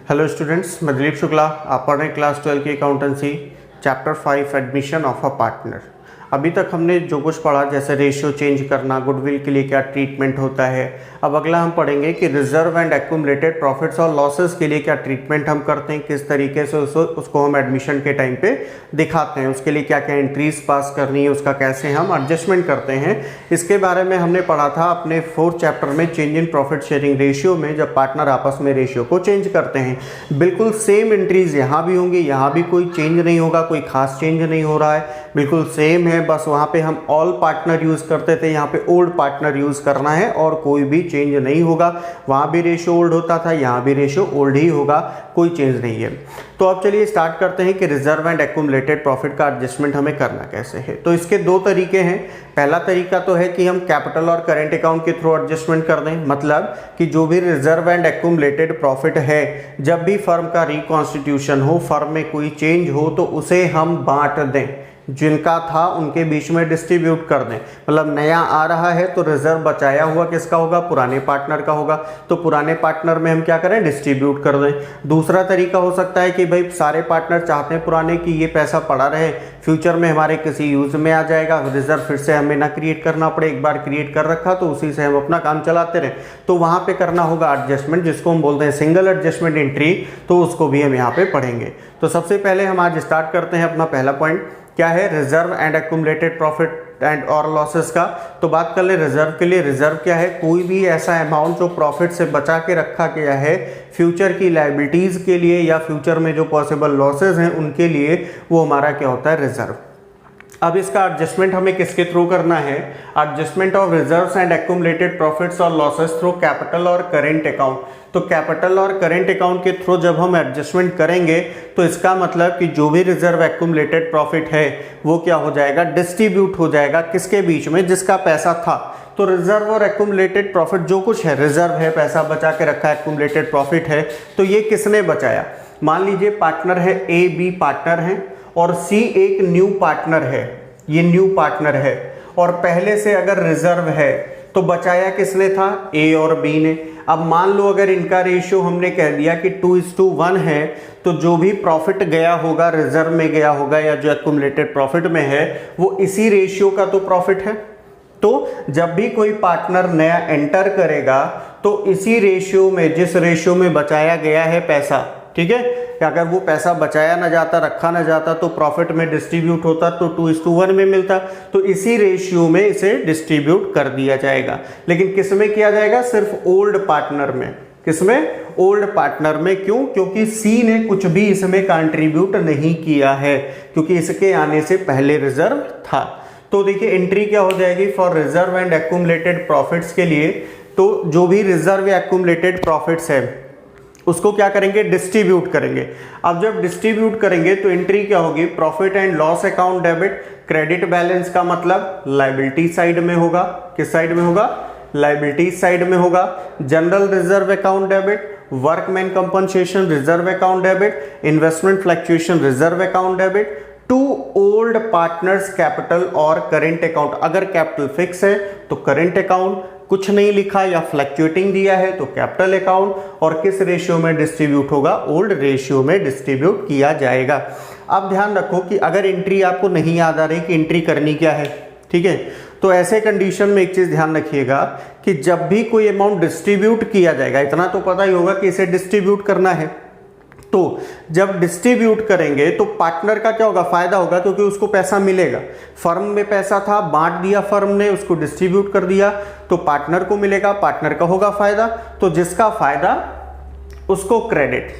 Hello students, मैं दिलीप शुक्ला। आप पढ़ रहे हैं क्लास 12 की accountancy chapter 5 admission of a partner. अभी तक हमने जो कुछ पढ़ा, जैसे रेशियो चेंज करना, गुडविल के लिए क्या ट्रीटमेंट होता है। अब अगला हम पढ़ेंगे कि रिजर्व एंड एक्यूमुलेटेड प्रॉफिट्स और लॉसेस के लिए क्या ट्रीटमेंट हम करते हैं, किस तरीके से उसको हम एडमिशन के टाइम पे दिखाते हैं, उसके लिए क्या क्या एंट्रीज पास करनी है, उसका कैसे हम एडजस्टमेंट करते हैं। इसके बारे में हमने पढ़ा था अपने 4th चैप्टर में change in profit sharing ratio में, जब पार्टनर आपस में रेशियो को चेंज करते हैं। बिल्कुल सेम एंट्रीज यहाँ भी होंगी, यहाँ भी कोई चेंज नहीं होगा, कोई खास चेंज नहीं हो रहा है, बिल्कुल सेम है। बस वहाँ पे हम ऑल पार्टनर यूज़ करते थे, यहाँ पे ओल्ड पार्टनर यूज़ करना है और कोई भी चेंज नहीं होगा। वहाँ भी रेशियो ओल्ड होता था, यहाँ भी रेशियो ओल्ड ही होगा, कोई चेंज नहीं है। तो अब चलिए स्टार्ट करते हैं कि रिजर्व एंड एक्यूमुलेटेड प्रॉफिट का एडजस्टमेंट हमें करना कैसे है। तो इसके दो तरीके हैं। पहला तरीका तो है कि हम कैपिटल और करेंट अकाउंट के थ्रू एडजस्टमेंट कर दें, मतलब कि जो भी रिजर्व एंड एक्यूमुलेटेड प्रॉफिट है, जब भी फर्म का रिकॉन्स्टिट्यूशन हो, फर्म में कोई चेंज हो, तो उसे हम बांट दें, जिनका था उनके बीच में डिस्ट्रीब्यूट कर दें। मतलब नया आ रहा है तो रिजर्व बचाया हुआ किसका होगा, पुराने पार्टनर का होगा, तो पुराने पार्टनर में हम क्या करें, डिस्ट्रीब्यूट कर दें। दूसरा तरीका हो सकता है कि भाई सारे पार्टनर चाहते हैं पुराने कि ये पैसा पड़ा रहे, फ्यूचर में हमारे किसी यूज में आ जाएगा, रिजर्व फिर से हमें ना क्रिएट करना पड़े, एक बार क्रिएट कर रखा तो उसी से हम अपना काम चलाते रहे। तो वहां पे करना होगा एडजस्टमेंट, जिसको हम बोलते हैं सिंगल एडजस्टमेंट एंट्री, तो उसको भी हम यहाँ पे पढ़ेंगे। तो सबसे पहले हम आज स्टार्ट करते हैं अपना पहला पॉइंट, क्या है, reserve and accumulated profit and और लॉसेस का। तो बात कर ले रिजर्व के लिए। रिजर्व क्या है, कोई भी ऐसा अमाउंट जो प्रॉफिट से बचा के रखा गया है फ्यूचर की लायबिलिटीज के लिए या फ्यूचर में जो पॉसिबल लॉसेस हैं उनके लिए, वो हमारा क्या होता है, रिजर्व। अब इसका एडजस्टमेंट हमें किसके थ्रू करना है, adjustment of reserves and accumulated profits और लॉसेस थ्रू कैपिटल और करेंट अकाउंट। तो कैपिटल और करेंट अकाउंट के थ्रू जब हम एडजस्टमेंट करेंगे तो इसका मतलब कि जो भी रिजर्व एक्यूमुलेटेड प्रॉफिट है वो क्या हो जाएगा, डिस्ट्रीब्यूट हो जाएगा किसके बीच में, जिसका पैसा था। तो रिजर्व और एक्यूमुलेटेड प्रॉफिट जो कुछ है, रिजर्व है, पैसा बचा के रखा है, एक्यूमुलेटेड प्रॉफिट है, तो ये किसने बचाया। मान लीजिए पार्टनर है ए, बी पार्टनर है और सी एक न्यू पार्टनर है, ये न्यू पार्टनर है, और पहले से अगर रिजर्व है तो बचाया किसने था, ए और बी ने। अब मान लो अगर इनका रेशियो हमने कह दिया कि 2:1 है, तो जो भी प्रॉफिट गया होगा, रिजर्व में गया होगा या जो एक्यूमुलेटेड प्रॉफिट में है, वो इसी रेशियो का तो प्रॉफिट है। तो जब भी कोई पार्टनर नया एंटर करेगा तो इसी रेशियो में, जिस रेशियो में बचाया गया है पैसा, ठीक है, अगर वो पैसा बचाया ना जाता, रखा ना जाता, तो प्रॉफिट में डिस्ट्रीब्यूट होता तो 2:1 में मिलता, तो इसी रेशियो में इसे डिस्ट्रीब्यूट कर दिया जाएगा। लेकिन किस में किया जाएगा, सिर्फ ओल्ड पार्टनर में। किसमें, ओल्ड पार्टनर में। क्यों, क्योंकि सी ने कुछ भी इसमें कंट्रीब्यूट नहीं किया है, क्योंकि इसके आने से पहले रिजर्व था। तो देखिए एंट्री क्या हो जाएगी for reserve and accumulated profits के लिए। तो जो भी रिजर्व या एक्यूमुलेटेड प्रॉफिट्स है उसको क्या करेंगे, डिस्ट्रीब्यूट करेंगे। अब जब डिस्ट्रीब्यूट करेंगे तो एंट्री क्या होगी, profit and loss account debit. Credit balance का मतलब लायबिलिटी साइड में होगा, किस साइड में होगा, लायबिलिटी साइड में होगा। General reserve account debit, workman compensation reserve account debit, investment fluctuation reserve account debit to old partners capital और करेंट अकाउंट। अगर कैपिटल फिक्स है तो करेंट अकाउंट, कुछ नहीं लिखा या फ्लक्चुएटिंग दिया है तो कैपिटल अकाउंट, और किस रेशियो में डिस्ट्रीब्यूट होगा, ओल्ड रेशियो में डिस्ट्रीब्यूट किया जाएगा। अब ध्यान रखो कि अगर एंट्री आपको नहीं याद आ रही कि एंट्री करनी क्या है, ठीक है, तो ऐसे कंडीशन में एक चीज ध्यान रखिएगा कि जब भी कोई अमाउंट डिस्ट्रीब्यूट किया जाएगा, इतना तो पता ही होगा कि इसे डिस्ट्रीब्यूट करना है, तो जब डिस्ट्रीब्यूट करेंगे तो पार्टनर का क्या होगा, फायदा होगा, क्योंकि उसको पैसा मिलेगा। फर्म में पैसा था, बांट दिया फर्म ने, उसको डिस्ट्रीब्यूट कर दिया, तो पार्टनर को मिलेगा, पार्टनर का होगा फायदा। तो जिसका फायदा उसको क्रेडिट,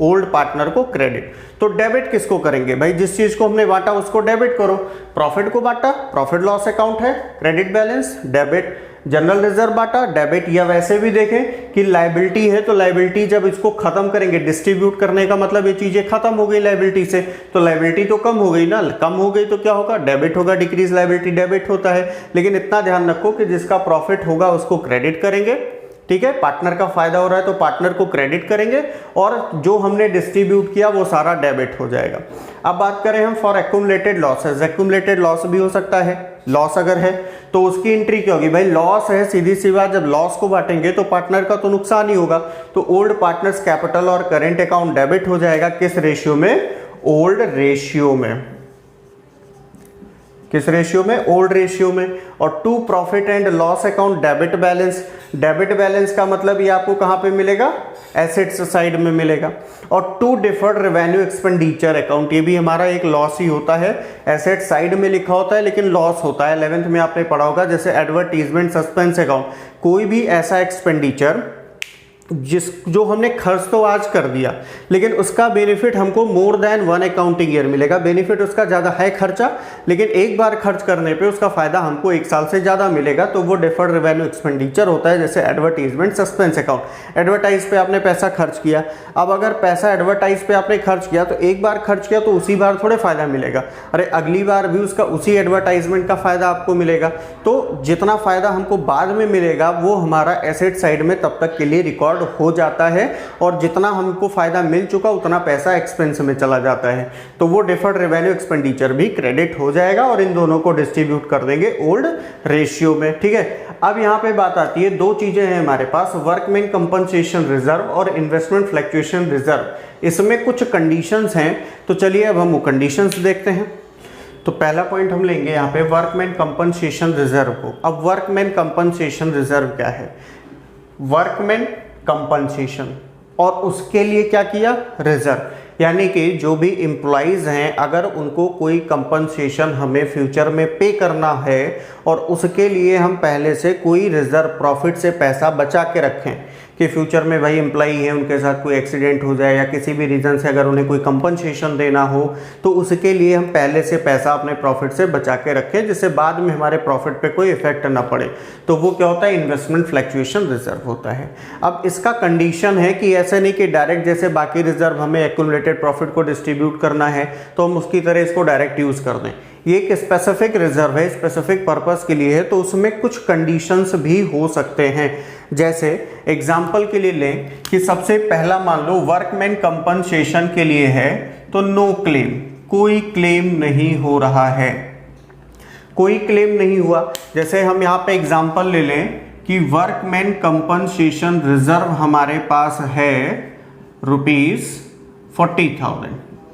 ओल्ड पार्टनर को क्रेडिट। तो डेबिट किसको करेंगे भाई, जिस चीज को हमने बांटा उसको डेबिट करो। प्रॉफिट को बांटा, प्रॉफिट लॉस अकाउंट है, credit balance debit. General reserve बांटा, डेबिट। या वैसे भी देखें कि लायबिलिटी है तो लायबिलिटी जब इसको खत्म करेंगे, डिस्ट्रीब्यूट करने का मतलब ये चीजें खत्म हो गई लायबिलिटी से, तो लायबिलिटी तो कम हो गई ना, कम हो गई तो क्या होगा, डेबिट होगा। डिक्रीज लायबिलिटी डेबिट होता है। लेकिन इतना ध्यान रखो कि जिसका प्रॉफिट होगा उसको क्रेडिट करेंगे, ठीक है, पार्टनर का फायदा हो रहा है तो पार्टनर को क्रेडिट करेंगे और जो हमने डिस्ट्रीब्यूट किया वो सारा डेबिट हो जाएगा। अब बात करें हम for accumulated losses, accumulated loss भी हो सकता है, लॉस अगर है तो उसकी एंट्री क्या होगी भाई, लॉस है, सीधी सी बात, जब लॉस को बांटेंगे तो पार्टनर का तो नुकसान ही होगा, तो ओल्ड पार्टनर्स कैपिटल और करेंट अकाउंट डेबिट हो जाएगा, किस रेशियो में, ओल्ड रेशियो में, किस रेशियो में, ओल्ड रेशियो में। और to profit and loss account debit balance, debit balance का मतलब ये आपको कहां पे मिलेगा, एसेट्स साइड में मिलेगा। और to deferred revenue expenditure account, ये भी हमारा एक लॉस ही होता है, एसेट साइड में लिखा होता है लेकिन लॉस होता है, 11th में आपने पढ़ा होगा, जैसे एडवर्टीजमेंट सस्पेंस अकाउंट, कोई भी ऐसा एक्सपेंडिचर जो हमने खर्च तो आज कर दिया लेकिन उसका बेनिफिट हमको more than one accounting year मिलेगा, बेनिफिट उसका ज़्यादा है खर्चा लेकिन एक बार खर्च करने पे उसका फायदा हमको एक साल से ज़्यादा मिलेगा, तो वो डिफर्ड रेवेन्यू एक्सपेंडिचर होता है, जैसे एडवर्टीजमेंट सस्पेंस अकाउंट। एडवर्टाइज पे आपने पैसा खर्च किया, अब अगर पैसा एडवर्टाइज पे आपने खर्च किया तो एक बार खर्च किया तो उसी बार थोड़े फायदा मिलेगा, अरे अगली बार भी उसका उसी एडवर्टाइजमेंट का फायदा आपको मिलेगा, तो जितना फायदा हमको बाद में मिलेगा वो हमारा एसेट साइड में तब तक के लिए रिकॉर्ड हो जाता है और जितना हमको फायदा मिल चुका उतना पैसा एक्सपेंस में चला जाता है, तो वो डिफर्ड रेवेन्यू एक्सपेंडिचर भी क्रेडिट हो जाएगा और इन दोनों को डिस्ट्रीब्यूट कर देंगे ओल्ड रेशियो में। ठीक है, अब यहाँ पे बात आती है, दो चीजें हैं हमारे पास, वर्कमैन कंपनसेशन रिजर्व और इन्वेस्टमेंट फ्लक्चुएशन रिजर्व, इसमें कुछ कंडीशंस हैं, तो चलिए अब हम वो कंडीशंस देखते हैं। तो पहला पॉइंट हम लेंगे यहाँ पे वर्कमैन कंपनसेशन रिजर्व को। अब वर्कमैन कंपनसेशन रिजर्व क्या है, वर्कमैन कंपनसेशन और उसके लिए क्या किया, रिजर्व, यानी कि जो भी एम्प्लॉइज हैं अगर उनको कोई कंपनसेशन हमें फ्यूचर में पे करना है और उसके लिए हम पहले से कोई रिजर्व प्रॉफिट से पैसा बचा के रखें कि फ्यूचर में भाई एम्प्लॉई है उनके साथ कोई एक्सीडेंट हो जाए या किसी भी रीज़न से अगर उन्हें कोई कंपनसेशन देना हो तो उसके लिए हम पहले से पैसा अपने प्रॉफिट से बचा के रखें जिससे बाद में हमारे प्रॉफिट पे कोई इफेक्ट ना पड़े, तो वो क्या होता है, इन्वेस्टमेंट फ्लक्चुएशन रिजर्व होता है। अब इसका कंडीशन है कि ऐसा नहीं कि डायरेक्ट जैसे बाकी रिजर्व हमें एक्यूमुलेटेड प्रॉफिट को डिस्ट्रीब्यूट करना है तो हम उसकी तरह इसको डायरेक्ट यूज़ कर दें, ये एक स्पेसिफिक रिजर्व है, स्पेसिफिक पर्पस के लिए है, तो उसमें कुछ कंडीशंस भी हो सकते हैं। जैसे एग्जांपल के लिए लें कि सबसे पहला मान लो वर्कमैन कंपनसेशन के लिए है तो नो क्लेम, कोई क्लेम नहीं हो रहा है, कोई क्लेम नहीं हुआ। जैसे हम यहाँ पे एग्जांपल ले लें कि वर्कमैन कंपनसेशन रिजर्व हमारे पास है ₹40,000,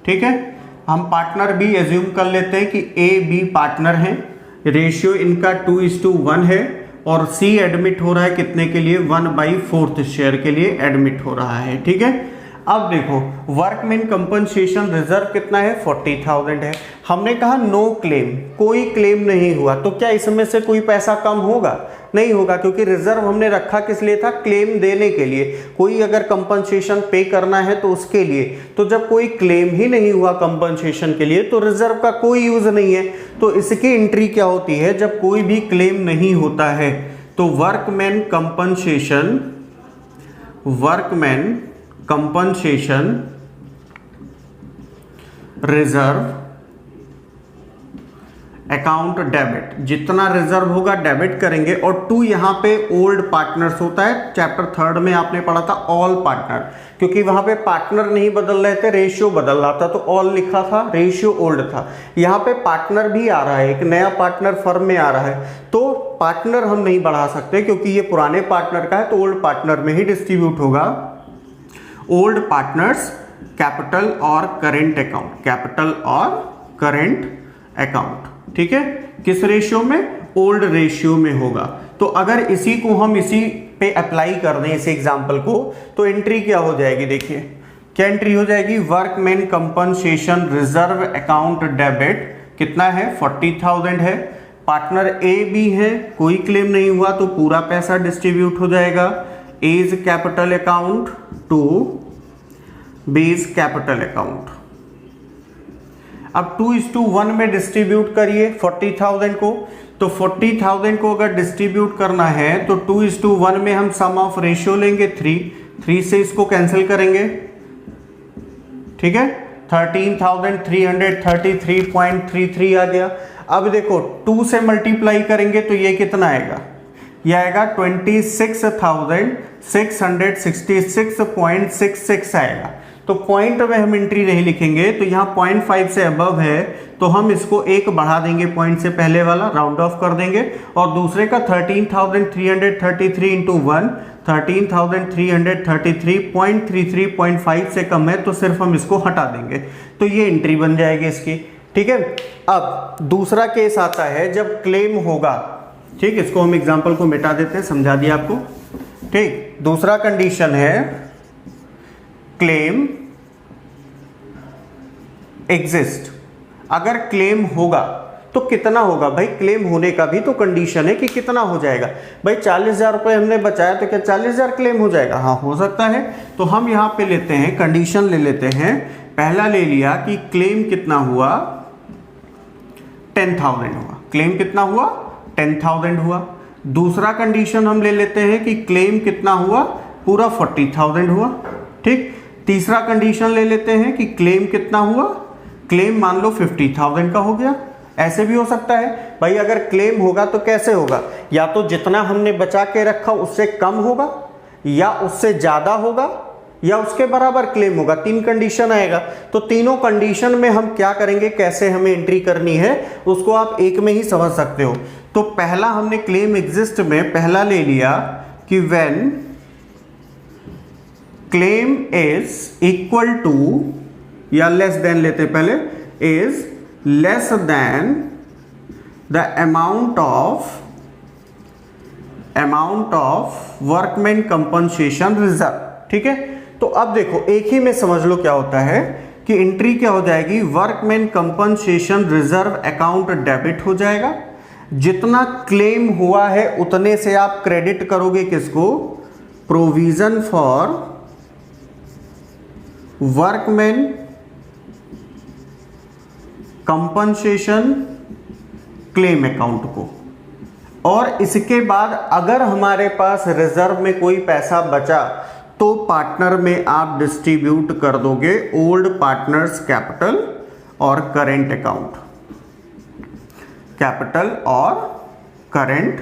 ठीक है, हम पार्टनर भी एज्यूम कर लेते हैं कि ए बी पार्टनर हैं, रेशियो इनका 2:1 है और सी एडमिट हो रहा है कितने के लिए, 1/4 शेयर के लिए एडमिट हो रहा है। ठीक है, अब देखो वर्कमैन कंपनसेशन रिजर्व कितना है, 40,000 है, हमने कहा नो क्लेम, कोई क्लेम नहीं हुआ, तो क्या इसमें से कोई पैसा कम होगा, नहीं होगा, क्योंकि रिजर्व हमने रखा किस लिए था, क्लेम देने के लिए, कोई अगर कंपनसेशन पे करना है तो उसके लिए, तो जब कोई क्लेम ही नहीं हुआ कंपनसेशन के लिए तो रिजर्व का कोई यूज नहीं है, तो इसकी एंट्री क्या होती है, जब कोई भी क्लेम नहीं होता है तो workman compensation reserve account debit, जितना रिजर्व होगा डेबिट करेंगे। और 2 यहाँ पे ओल्ड पार्टनर्स होता है, चैप्टर 3 में आपने पढ़ा था ऑल पार्टनर, क्योंकि वहां पे पार्टनर नहीं बदल रहे थे, रेशियो बदल रहा था, तो ऑल लिखा था, रेशियो ओल्ड था। यहाँ पे पार्टनर भी आ रहा है, एक नया पार्टनर फर्म में आ रहा है, तो पार्टनर हम नहीं बढ़ा सकते क्योंकि ये पुराने पार्टनर का है, तो ओल्ड पार्टनर में ही डिस्ट्रीब्यूट होगा। ओल्ड पार्टनर्स कैपिटल और करेंट अकाउंट, कैपिटल और करेंट अकाउंट, ठीक है, किस रेशियो में, ओल्ड रेशियो में होगा। तो अगर इसी को हम इसी पे अप्लाई कर दें, इस एग्जांपल को, तो एंट्री क्या हो जाएगी, देखिए क्या एंट्री हो जाएगी, workman compensation reserve account debit कितना है, 40,000 है, पार्टनर ए बी है, कोई क्लेम नहीं हुआ तो पूरा पैसा डिस्ट्रीब्यूट हो जाएगा, A's capital account to B's capital account. अब 2:1 में डिस्ट्रीब्यूट करिए 40,000 को, तो 40,000 को अगर डिस्ट्रीब्यूट करना है तो 2:1 में हम सम ऑफ रेशियो लेंगे 3 से इसको कैंसिल करेंगे, ठीक है, 13,333.33 आ गया। अब देखो 2 से मल्टीप्लाई करेंगे तो ये कितना आएगा, ये आएगा 26,666.66 आएगा। तो पॉइंट में हम एंट्री नहीं लिखेंगे, तो यहाँ 0.5 से अबव है तो हम इसको एक बढ़ा देंगे, पॉइंट से पहले वाला राउंड ऑफ कर देंगे, और दूसरे का 13,333 इंटू 1 13,333.33.5 से कम है तो सिर्फ हम इसको हटा देंगे, तो ये एंट्री बन जाएगी इसकी। ठीक है, अब दूसरा केस आता है जब क्लेम होगा। ठीक, इसको हम एग्जांपल को मिटा देते हैं, समझा दिया आपको। ठीक, दूसरा कंडीशन है क्लेम एग्जिस्ट। अगर क्लेम होगा तो कितना होगा भाई, क्लेम होने का भी तो कंडीशन है कि कितना हो जाएगा। भाई 40,000 रुपये हमने बचाया तो क्या 40,000 क्लेम हो जाएगा? हाँ, हो सकता है। तो हम यहाँ पे लेते हैं, कंडीशन ले लेते हैं। पहला ले लिया कि क्लेम कितना हुआ, 10,000 हुआ। क्लेम कितना हुआ, 10,000 हुआ। दूसरा कंडीशन हम ले लेते हैं कि क्लेम कितना हुआ, पूरा 40,000 हुआ। ठीक, तीसरा कंडीशन ले लेते हैं कि क्लेम कितना हुआ, क्लेम मान लो 50,000 का हो गया। ऐसे भी हो सकता है भाई, अगर क्लेम होगा तो कैसे होगा, या तो जितना हमने बचा के रखा उससे कम होगा, या उससे ज्यादा होगा, या उसके बराबर क्लेम होगा। 3 कंडीशन आएगा। तो तीनों कंडीशन में हम क्या करेंगे, कैसे हमें एंट्री करनी है, उसको आप एक में ही समझ सकते हो। तो पहला हमने क्लेम एग्जिस्ट में पहला ले लिया कि when claim is equal to या लेस देन लेते पहले, is less than the amount of workman compensation reserve. ठीक है, तो अब देखो एक ही में समझ लो क्या होता है कि एंट्री क्या हो जाएगी, workman compensation reserve account debit हो जाएगा। जितना क्लेम हुआ है उतने से आप क्रेडिट करोगे किसको, provision for workman compensation claim account को। और इसके बाद अगर हमारे पास रिजर्व में कोई पैसा बचा तो पार्टनर में आप डिस्ट्रीब्यूट कर दोगे ओल्ड पार्टनर्स कैपिटल और करेंट अकाउंट, कैपिटल और करेंट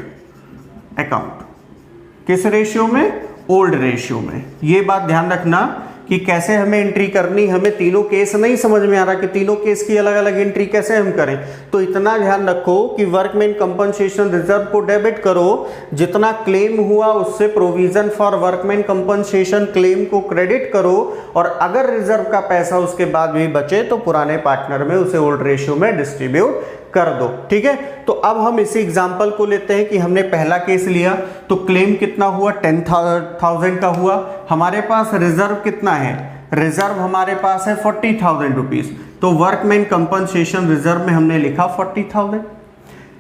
अकाउंट। किस रेशियो में, ओल्ड रेशियो में। ये बात ध्यान रखना कि कैसे हमें एंट्री करनी। हमें तीनों केस नहीं समझ में आ रहा कि तीनों केस की अलग अलग एंट्री कैसे हम करें, तो इतना ध्यान रखो कि वर्कमैन कंपनसेशन रिजर्व को डेबिट करो, जितना क्लेम हुआ उससे provision for workman compensation claim को क्रेडिट करो, और अगर रिजर्व का पैसा उसके बाद भी बचे तो पुराने पार्टनर में उसे ओल्ड रेशियो में डिस्ट्रीब्यूट कर दो। ठीक है, तो अब हम इसी एग्जांपल को लेते हैं कि हमने पहला केस लिया तो क्लेम कितना हुआ, 10,000 का हुआ। हमारे पास रिजर्व कितना है, रिजर्व हमारे पास है 40,000 रुपीज, तो वर्कमैन कंपनसेशन रिजर्व में हमने लिखा 40,000।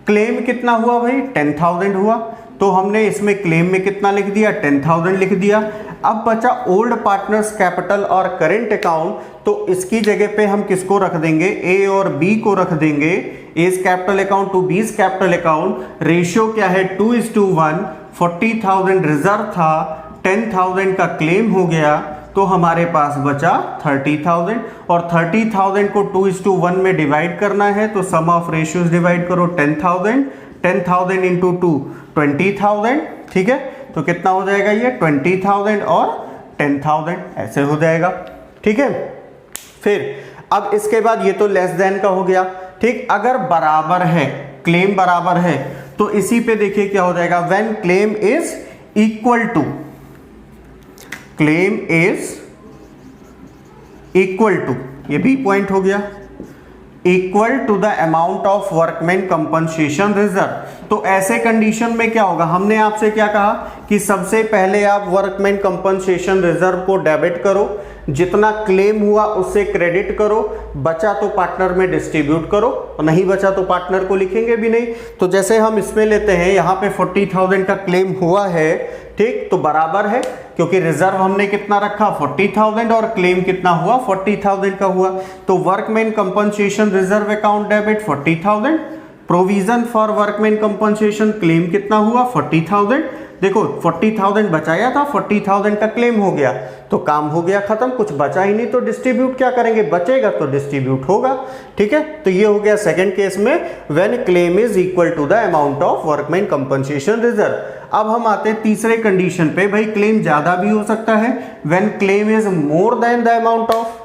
क्लेम कितना हुआ भाई, 10,000 हुआ, तो हमने इसमें क्लेम में कितना लिख दिया, 10,000 लिख दिया। अब बचा ओल्ड पार्टनर्स कैपिटल और करेंट अकाउंट, तो इसकी जगह पे हम किसको रख देंगे, ए और बी को रख देंगे। A's capital account to B's capital account, ratio क्या है 2:1। 40,000 रिजर्व था, 10,000 का क्लेम हो गया, तो हमारे पास बचा 30,000, और 30,000 को 2:1 में डिवाइड करना है, तो सम ऑफ रेशियोज डिवाइड करो 10,000 इंटू 2 20,000। ठीक है, तो कितना हो जाएगा ये 20,000 और 10,000 ऐसे हो जाएगा। ठीक है, फिर अब इसके बाद ये तो लेस देन का हो गया। ठीक, अगर बराबर है, क्लेम बराबर है, तो इसी पे देखिए क्या हो जाएगा, when claim is equal to, claim is equal to, ये बी पॉइंट हो गया, equal to the amount of workman compensation reserve. तो ऐसे कंडीशन में क्या होगा, हमने आपसे क्या कहा कि सबसे पहले आप वर्कमैन कंपनसेशन रिजर्व को डेबिट करो, जितना क्लेम हुआ उससे क्रेडिट करो, बचा तो पार्टनर में डिस्ट्रीब्यूट करो, और नहीं बचा तो पार्टनर को लिखेंगे भी नहीं। तो जैसे हम इसमें लेते हैं, यहाँ पे 40,000 का क्लेम हुआ है, ठीक, तो बराबर है, क्योंकि रिजर्व हमने कितना रखा 40,000 और क्लेम कितना हुआ 40,000 का हुआ। तो workman compensation reserve account debit 40,000, provision for workman compensation claim कितना हुआ 40,000, देखो 40,000 बचाया था, 40,000 का क्लेम हो गया तो काम हो गया खत्म, कुछ बचा ही नहीं तो डिस्ट्रीब्यूट क्या करेंगे, बचेगा तो डिस्ट्रीब्यूट होगा। ठीक है, तो ये हो गया सेकंड केस में when claim is equal to the amount of workman compensation reserve. अब हम आते हैं तीसरे कंडीशन पे, भाई क्लेम ज्यादा भी हो सकता है, when claim is more than the amount of,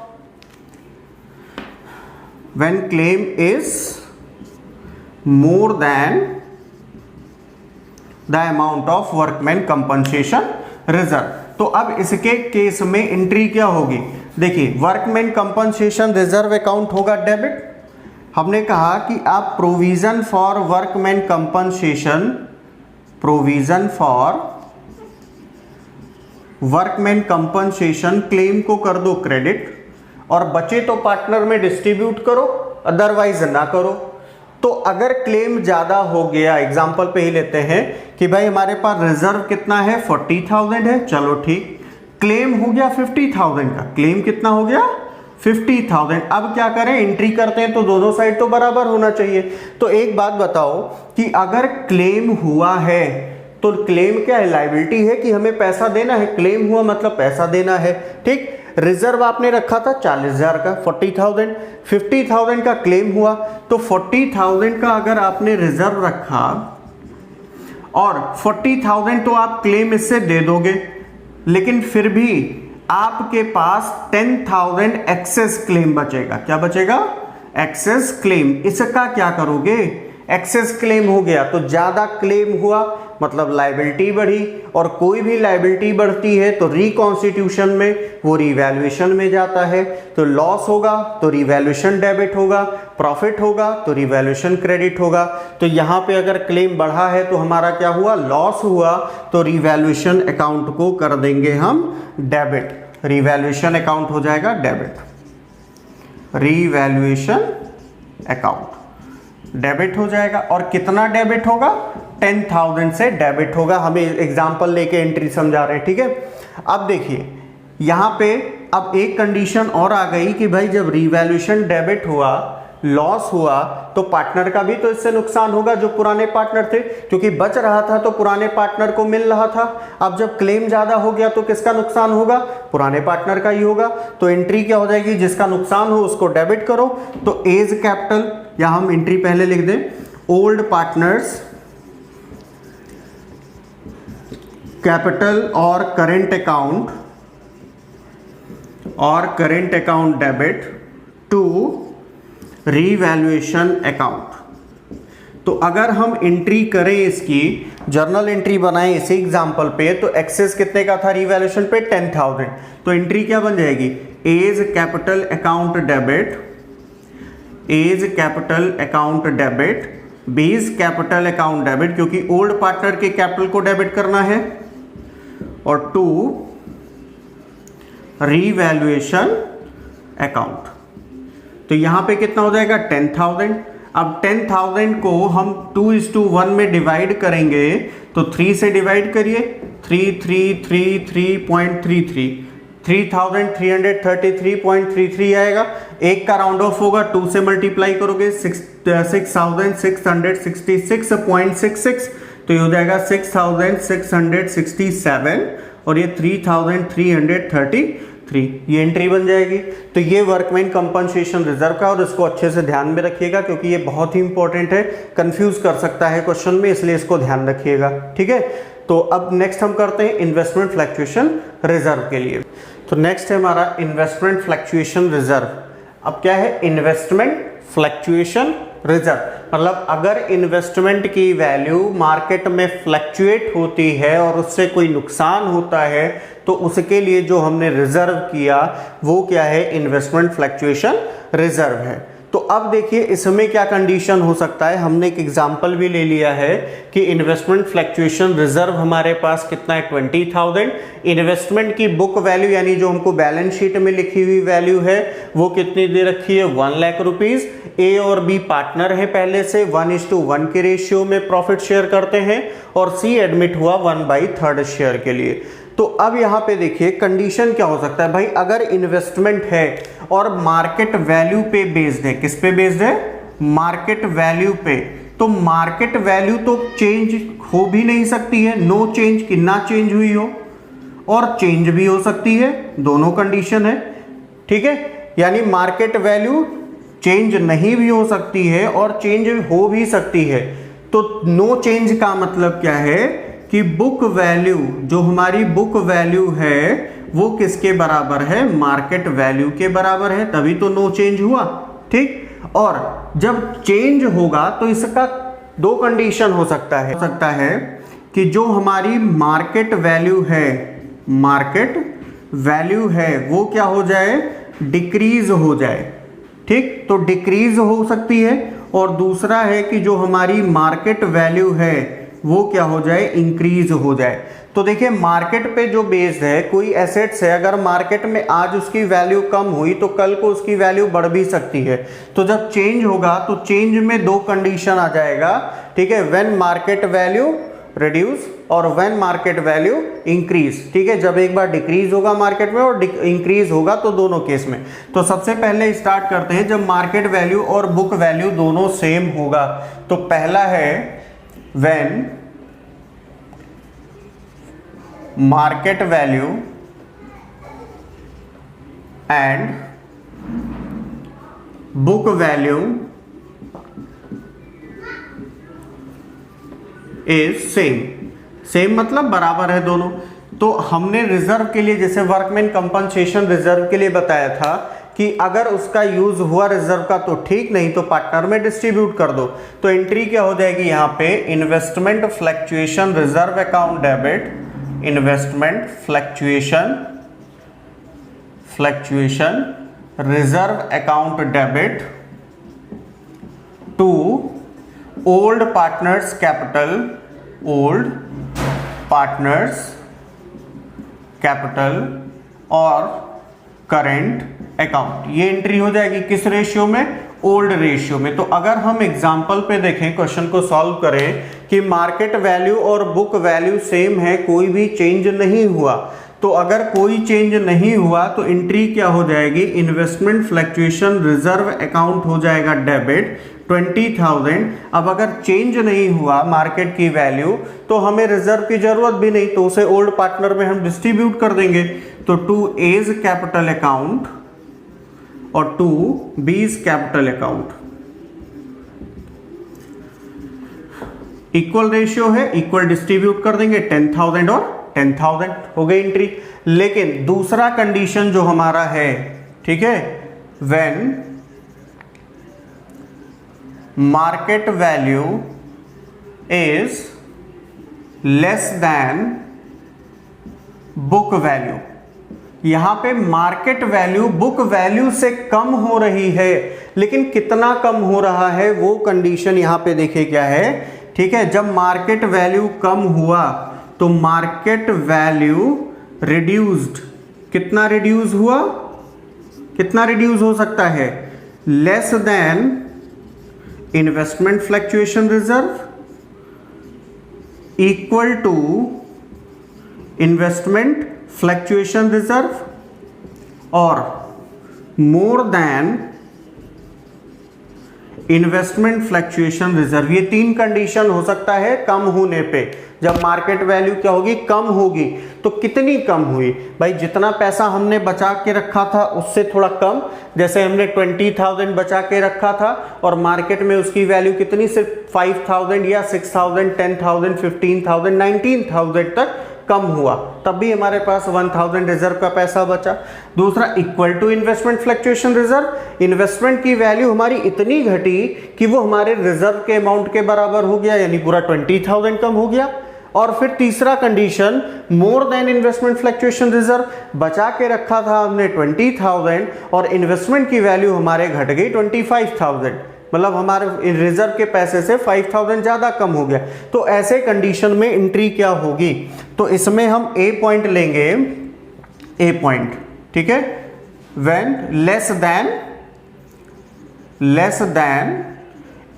when claim is more than the amount of workman compensation reserve. तो अब इसके केस में एंट्री क्या होगी, देखिए वर्कमैन कंपनसेशन रिजर्व अकाउंट होगा डेबिट। हमने कहा कि आप provision for workman compensation, provision for workman compensation claim को कर दो क्रेडिट, और बचे तो पार्टनर में डिस्ट्रीब्यूट करो, अदरवाइज ना करो। तो अगर क्लेम ज्यादा हो गया, एग्जांपल पे ही लेते हैं कि भाई हमारे पास रिजर्व कितना है 40,000 है, चलो ठीक, क्लेम हो गया 50,000 का, क्लेम कितना हो गया 50,000। अब क्या करें, एंट्री करते हैं तो दोनों साइड तो बराबर होना चाहिए। तो एक बात बताओ कि अगर क्लेम हुआ है तो क्लेम क्या है, लायबिलिटी है कि हमें पैसा देना है, क्लेम हुआ मतलब पैसा देना है। ठीक, रिजर्व आपने रखा था 40,000 का, 40,000, 50,000 का क्लेम हुआ, तो 40,000 का अगर आपने रिजर्व रखा और 40,000 तो आप क्लेम इससे दे दोगे, लेकिन फिर भी आपके पास 10,000 एक्सेस क्लेम बचेगा। क्या बचेगा, एक्सेस क्लेम। इसका क्या करोगे, एक्सेस क्लेम हो गया तो ज्यादा क्लेम हुआ मतलब लायबिलिटी बढ़ी, और कोई भी लायबिलिटी बढ़ती है तो रिकॉन्स्टिट्यूशन में वो रिवैल्यूएशन में जाता है, तो लॉस होगा तो रिवैल्यूएशन डेबिट होगा, प्रॉफिट होगा तो रिवैल्यूएशन क्रेडिट होगा। तो यहाँ पे अगर क्लेम बढ़ा है तो हमारा क्या हुआ, लॉस हुआ, तो रिवैल्यूएशन अकाउंट को कर देंगे हम डेबिट, रिवैल्यूएशन अकाउंट हो जाएगा डेबिट, रिवैल्यूएशन अकाउंट डेबिट हो जाएगा। और कितना डेबिट होगा, 10,000 से डेबिट होगा। हमें एग्जांपल लेके एंट्री समझा रहे हैं। ठीक है, अब देखिए यहां पे अब एक कंडीशन और आ गई कि भाई जब रिवैल्यूएशन डेबिट हुआ, लॉस हुआ, तो पार्टनर का भी तो इससे नुकसान होगा, जो पुराने पार्टनर थे, क्योंकि बच रहा था तो पुराने पार्टनर को मिल रहा था। अब जब क्लेम ज्यादा हो गया तो किसका नुकसान होगा, पुराने पार्टनर का ही होगा। तो एंट्री क्या हो जाएगी, जिसका नुकसान हो उसको डेबिट करो। तो एज कैपिटल, या हम एंट्री पहले लिख दें, ओल्ड पार्टनर्स कैपिटल और करेंट अकाउंट, और current account debit to revaluation account. तो अगर हम एंट्री करें, इसकी जर्नल एंट्री बनाएं इसी एग्जांपल पे, तो एक्सेस कितने का था रीवैल्यूएशन पे, 10,000। तो एंट्री क्या बन जाएगी, A's capital account debit, A's capital account debit, B's capital account debit, क्योंकि ओल्ड पार्टनर के कैपिटल को डेबिट करना है, और टू रीवैल्यूएशन अकाउंट। तो यहां पे कितना हो जाएगा 10,000। अब 10,000 को हम 2:1 में डिवाइड करेंगे, तो 3 से डिवाइड करिए, 3333.33, 3,333.33 आएगा। एक का राउंड ऑफ होगा, 2 से मल्टीप्लाई करोगे 6,666.66, तो ये हो जाएगा 6,667, और ये 3,333, ये एंट्री बन जाएगी। तो ये वर्कमैन कंपनसेशन रिजर्व का, और इसको अच्छे से ध्यान में रखिएगा क्योंकि ये बहुत ही इंपॉर्टेंट है, कंफ्यूज कर सकता है क्वेश्चन में, इसलिए इसको ध्यान रखिएगा। ठीक है, तो अब नेक्स्ट हम करते हैं इन्वेस्टमेंट फ्लक्चुएशन रिजर्व के लिए। तो नेक्स्ट है हमारा इन्वेस्टमेंट फ्लक्चुएशन रिजर्व। अब क्या है, इन्वेस्टमेंट फ्लक्चुएशन रिजर्व, मतलब अगर इन्वेस्टमेंट की वैल्यू मार्केट में फ्लक्चुएट होती है और उससे कोई नुकसान होता है, तो उसके लिए जो हमने रिजर्व किया वो क्या है, इन्वेस्टमेंट फ्लक्चुएशन रिजर्व है। तो अब देखिए इसमें क्या कंडीशन हो सकता है, हमने एक एग्जांपल भी ले लिया है कि इन्वेस्टमेंट फ्लक्चुएशन रिजर्व हमारे पास कितना है 20,000। इन्वेस्टमेंट की बुक वैल्यू यानी जो हमको बैलेंस शीट में लिखी हुई वैल्यू है वो कितनी दे रखी है, 1 लाख रुपीज। ए और बी पार्टनर है पहले से, 1:1 के रेशियो में प्रॉफिट शेयर करते हैं, और सी एडमिट हुआ 1/3 शेयर के लिए। तो अब यहां पे देखिए कंडीशन क्या हो सकता है, भाई अगर इन्वेस्टमेंट है और मार्केट वैल्यू पे बेस्ड है, किस पे बेस्ड है, मार्केट वैल्यू पे, तो मार्केट वैल्यू तो चेंज हो भी नहीं सकती है, नो चेंज कि ना चेंज हुई हो, और चेंज भी हो सकती है, दोनों कंडीशन है। ठीक है, यानी मार्केट वैल्यू चेंज नहीं भी हो सकती है और चेंज हो भी सकती है। तो नो चेंज का मतलब क्या है कि बुक वैल्यू, जो हमारी बुक वैल्यू है वो किसके बराबर है, मार्केट वैल्यू के बराबर है, तभी तो नो चेंज हुआ। ठीक, और जब चेंज होगा तो इसका दो कंडीशन हो सकता है कि जो हमारी मार्केट वैल्यू है वो क्या हो जाए, डिक्रीज हो जाए। ठीक, तो डिक्रीज हो सकती है, और दूसरा है कि जो हमारी मार्केट वैल्यू है वो क्या हो जाए, इंक्रीज हो जाए। तो देखिए मार्केट पे जो बेस्ड है, कोई एसेट्स है, अगर मार्केट में आज उसकी वैल्यू कम हुई तो कल को उसकी वैल्यू बढ़ भी सकती है। तो जब चेंज होगा तो चेंज में दो कंडीशन आ जाएगा। ठीक है, व्हेन मार्केट वैल्यू रिड्यूस और व्हेन मार्केट वैल्यू इंक्रीज। ठीक है, जब एक बार डिक्रीज होगा मार्केट में और इंक्रीज होगा, तो दोनों केस में। तो सबसे पहले स्टार्ट करते हैं जब मार्केट वैल्यू और बुक वैल्यू दोनों सेम होगा। तो पहला है when market value and book value is same मतलब बराबर है दोनों। तो हमने रिजर्व के लिए, जैसे वर्कमैन कंपनसेशन रिजर्व के लिए बताया था कि अगर उसका यूज हुआ रिजर्व का तो ठीक, नहीं तो पार्टनर में डिस्ट्रीब्यूट कर दो। तो एंट्री क्या हो जाएगी यहाँ पे, investment fluctuation reserve account debit, investment fluctuation reserve account debit to old partners capital और करेंट अकाउंट। ये एंट्री हो जाएगी किस रेशियो में, ओल्ड रेशियो में। तो अगर हम एग्जांपल पे देखें, क्वेश्चन को सॉल्व करें कि मार्केट वैल्यू और बुक वैल्यू सेम है, कोई भी चेंज नहीं हुआ, तो अगर कोई चेंज नहीं हुआ तो एंट्री क्या हो जाएगी, इन्वेस्टमेंट फ्लक्चुएशन रिजर्व अकाउंट हो जाएगा डेबिट 20,000। अब अगर चेंज नहीं हुआ मार्केट की वैल्यू तो हमें रिजर्व की जरूरत भी नहीं, तो उसे ओल्ड पार्टनर में हम डिस्ट्रीब्यूट कर देंगे। तो टू एज कैपिटल अकाउंट और to B's capital account equal ratio है, इक्वल डिस्ट्रीब्यूट कर देंगे, 10,000 और 10,000 हो गई एंट्री। लेकिन दूसरा कंडीशन जो हमारा है, ठीक है, when market value is less then book value. यहां पे मार्केट वैल्यू बुक वैल्यू से कम हो रही है, लेकिन कितना कम हो रहा है वो कंडीशन यहां पे देखिए क्या है। ठीक है, जब मार्केट वैल्यू कम हुआ तो मार्केट वैल्यू रिड्यूस्ड, कितना रिड्यूस हुआ, कितना रिड्यूस हो सकता है, less than investment fluctuation reserve equal to investment fluctuation reserve और more than investment fluctuation reserve. ये तीन कंडीशन हो सकता है कम होने पे। जब मार्केट वैल्यू क्या होगी, कम होगी, तो कितनी कम हुई भाई, जितना पैसा हमने बचा के रखा था उससे थोड़ा कम। जैसे हमने 20,000 बचा के रखा था और मार्केट में उसकी वैल्यू कितनी, सिर्फ 5,000 या 6,000, 10,000, 15,000, 19,000 तक कम हुआ, तब भी हमारे पास 1,000 रिजर्व का पैसा बचा। दूसरा equal to investment fluctuation reserve, investment की वैल्यू हमारी इतनी घटी कि वो हमारे रिजर्व के अमाउंट के बराबर हो गया, यानी पूरा 20,000 कम हो गया। और फिर तीसरा कंडीशन मोर देन इन्वेस्टमेंट फ्लक्चुएशन रिजर्व, बचा के रखा था हमने 20,000 और इन्वेस्टमेंट की वैल्यू हमारे घट गई 25,000, मतलब हमारे रिजर्व के पैसे से 5,000 ज्यादा कम हो गया। तो ऐसे कंडीशन में एंट्री क्या होगी, तो इसमें हम ए पॉइंट लेंगे, ए पॉइंट, ठीक है, when less than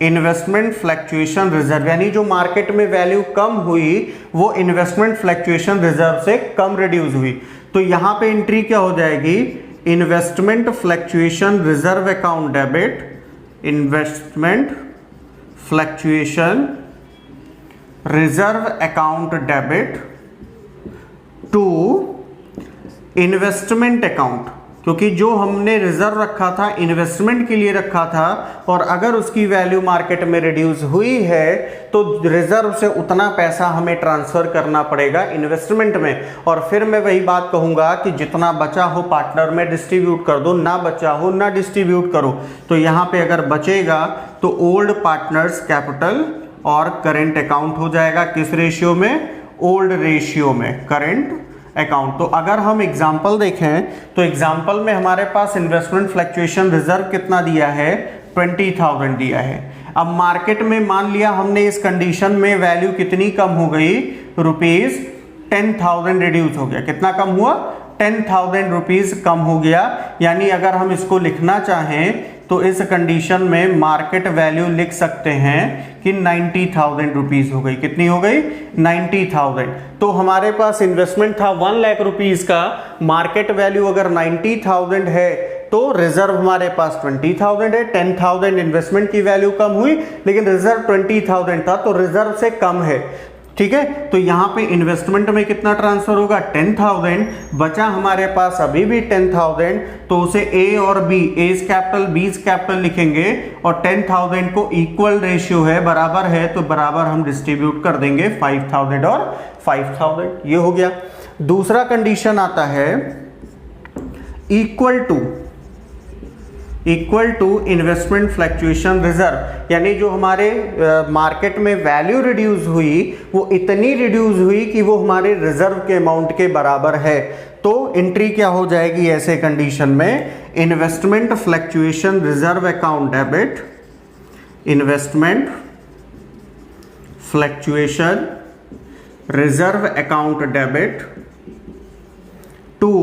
investment fluctuation reserve, यानी जो मार्केट में वैल्यू कम हुई वो इन्वेस्टमेंट फ्लक्चुएशन रिजर्व से कम रिड्यूस हुई। तो यहां पे एंट्री क्या हो जाएगी, investment fluctuation reserve account debit, investment fluctuation reserve account debit to investment account, क्योंकि जो हमने रिजर्व रखा था इन्वेस्टमेंट के लिए रखा था और अगर उसकी वैल्यू मार्केट में रिड्यूस हुई है तो रिजर्व से उतना पैसा हमें ट्रांसफर करना पड़ेगा इन्वेस्टमेंट में। और फिर मैं वही बात कहूंगा कि जितना बचा हो पार्टनर में डिस्ट्रीब्यूट कर दो, ना बचा हो ना डिस्ट्रीब्यूट करो। तो यहाँ पे अगर बचेगा तो ओल्ड पार्टनर्स कैपिटल और करेंट अकाउंट हो जाएगा। किस रेशियो में? ओल्ड रेशियो में करेंट अकाउंट। तो अगर हम एग्जाम्पल देखें तो एग्जाम्पल में हमारे पास इन्वेस्टमेंट फ्लक्चुएशन रिजर्व कितना दिया है? 20,000 दिया है। अब मार्केट में मान लिया हमने इस कंडीशन में वैल्यू कितनी कम हो गई? रुपीज 10,000 रिड्यूस हो गया। कितना कम हुआ? 10,000 रुपीज कम हो गया। यानी अगर हम इसको लिखना चाहें तो इस कंडीशन में मार्केट वैल्यू लिख सकते हैं कि 90,000 रुपीज हो गई। कितनी हो गई? 90,000। तो हमारे पास इन्वेस्टमेंट था 1 लाख रुपीज का, मार्केट वैल्यू अगर 90,000 है तो रिजर्व हमारे पास 20,000 है। 10,000 इन्वेस्टमेंट की वैल्यू कम हुई लेकिन रिजर्व 20,000 था तो रिजर्व से कम है। ठीक है, तो यहाँ पे इन्वेस्टमेंट में कितना ट्रांसफर होगा? 10,000। बचा हमारे पास अभी भी 10,000, तो उसे ए और B, A's capital B's capital लिखेंगे और 10,000 को इक्वल रेशियो है, बराबर है, तो बराबर हम डिस्ट्रीब्यूट कर देंगे 5,000 और 5,000। ये हो गया। दूसरा कंडीशन आता है equal to investment fluctuation reserve, यानी जो हमारे मार्केट में वैल्यू रिड्यूस हुई वो इतनी रिड्यूस हुई कि वो हमारे रिजर्व के अमाउंट के बराबर है। तो एंट्री क्या हो जाएगी ऐसे कंडीशन में? Investment fluctuation reserve account debit, investment fluctuation reserve account debit to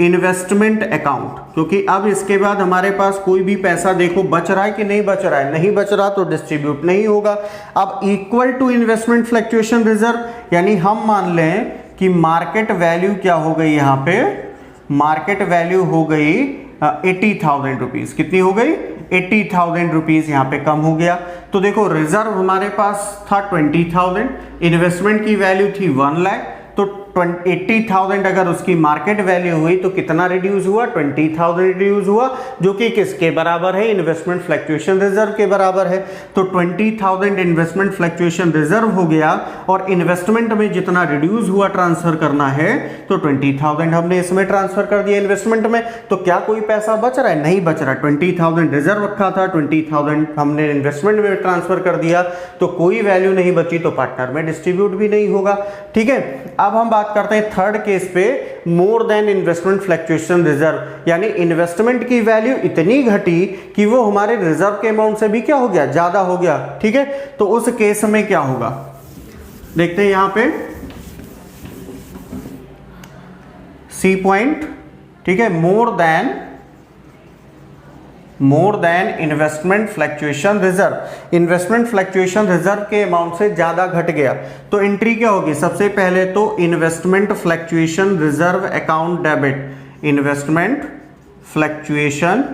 investment account. क्योंकि अब इसके बाद हमारे पास कोई भी पैसा देखो बच रहा है कि नहीं बच रहा है, नहीं बच रहा तो डिस्ट्रीब्यूट नहीं होगा। अब equal to investment fluctuation reserve, यानी हम मान लें कि मार्केट वैल्यू क्या हो गई? यहाँ पे मार्केट वैल्यू हो गई 80,000 रुपीज। कितनी हो गई? 80,000 रुपीज यहाँ पे कम हो गया। तो देखो रिजर्व हमारे पास था 20,000, इन्वेस्टमेंट की वैल्यू थी 1 लाख, तो 80,000 अगर उसकी मार्केट वैल्यू हुई तो कितना रिड्यूस हुआ? 20,000 रिड्यूस हुआ, जो कि किसके बराबर है? इन्वेस्टमेंट फ्लक्चुएशन रिजर्व के बराबर है। तो 20,000 इन्वेस्टमेंट फ्लक्चुएशन रिजर्व हो गया और इन्वेस्टमेंट में जितना रिड्यूस हुआ ट्रांसफर करना है तो 20,000 हमने इसमें ट्रांसफर कर दिया इन्वेस्टमेंट में। तो क्या कोई पैसा बच रहा है? नहीं बच रहा। 20,000 रिजर्व रखा था, 20,000 हमने इन्वेस्टमेंट में ट्रांसफर कर दिया, तो कोई वैल्यू नहीं बची, तो पार्टनर में डिस्ट्रीब्यूट भी नहीं होगा। ठीक है, अब हम बात करते हैं थर्ड केस पे, मोर देन इन्वेस्टमेंट फ्लक्चुएशन रिजर्व, यानी इन्वेस्टमेंट की वैल्यू इतनी घटी कि वो हमारे रिजर्व के अमाउंट से भी क्या हो गया? ज्यादा हो गया। ठीक है, तो उस केस में क्या होगा देखते हैं यहां पे सी पॉइंट। ठीक है, more than investment fluctuation reserve, investment fluctuation reserve के अमाउंट से ज्यादा घट गया तो एंट्री क्या होगी? सबसे पहले तो investment fluctuation reserve account debit, investment fluctuation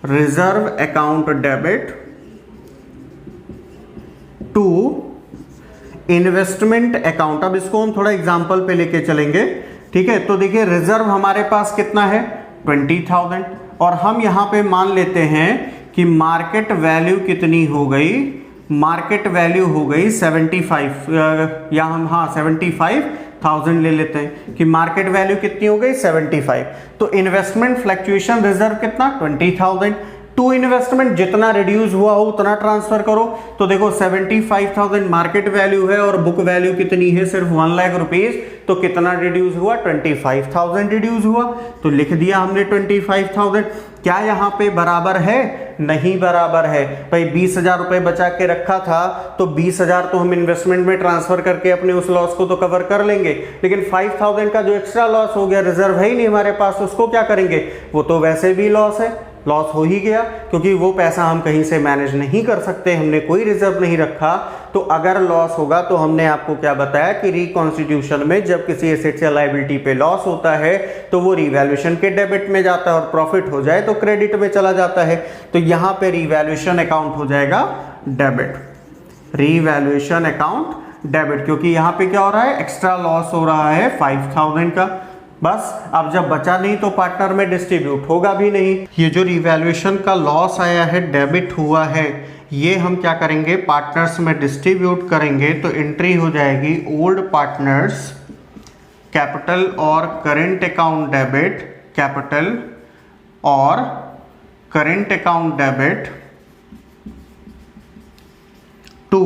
reserve account debit to investment account. अब इसको हम थोड़ा एग्जांपल पे लेके चलेंगे। ठीक है, तो देखिए रिजर्व हमारे पास कितना है? 20,000 और हम यहां पे मान लेते हैं कि मार्केट वैल्यू कितनी हो गई? मार्केट वैल्यू हो गई 75, या हम 75,000 ले लेते हैं कि मार्केट वैल्यू कितनी हो गई? 75। तो इन्वेस्टमेंट फ्लक्चुएशन रिजर्व कितना? 20,000 टू इन्वेस्टमेंट, जितना रिड्यूस हुआ हो उतना ट्रांसफर करो। तो देखो 75,000 मार्केट वैल्यू है और बुक वैल्यू कितनी है? सिर्फ 1 लाख रुपीज, तो कितना रिड्यूस हुआ? 25,000 रिड्यूस हुआ। तो लिख दिया हमने 25,000। क्या यहाँ पे बराबर है? नहीं बराबर है भाई। 20,000 रुपए बचा के रखा था तो 20,000 तो हम इन्वेस्टमेंट में ट्रांसफर करके अपने उस लॉस को तो कवर कर लेंगे, लेकिन 5,000 का जो एक्स्ट्रा लॉस हो गया, रिजर्व है ही नहीं हमारे पास, उसको क्या करेंगे? वो तो वैसे भी लॉस है, लॉस हो ही गया, क्योंकि वो पैसा हम कहीं से मैनेज नहीं कर सकते, हमने कोई रिजर्व नहीं रखा। तो अगर लॉस होगा तो हमने आपको क्या बताया कि रिकॉन्स्टिट्यूशन में जब किसी एसेट या लायबिलिटी पे लॉस होता है तो वो रिवैल्यूएशन के डेबिट में जाता है और प्रॉफिट हो जाए तो क्रेडिट में चला जाता है। तो यहाँ पे रिवैल्यूएशन अकाउंट हो जाएगा डेबिट, रिवैल्यूएशन अकाउंट डेबिट, क्योंकि यहाँ पे क्या हो रहा है, एक्स्ट्रा लॉस हो रहा है 5000 का। बस अब जब बचा नहीं तो पार्टनर में डिस्ट्रीब्यूट होगा भी नहीं। ये जो रिवैल्यूएशन का लॉस आया है, डेबिट हुआ है, ये हम क्या करेंगे, पार्टनर्स में डिस्ट्रीब्यूट करेंगे। तो एंट्री हो जाएगी ओल्ड पार्टनर्स कैपिटल और करेंट अकाउंट डेबिट, कैपिटल और current account debit to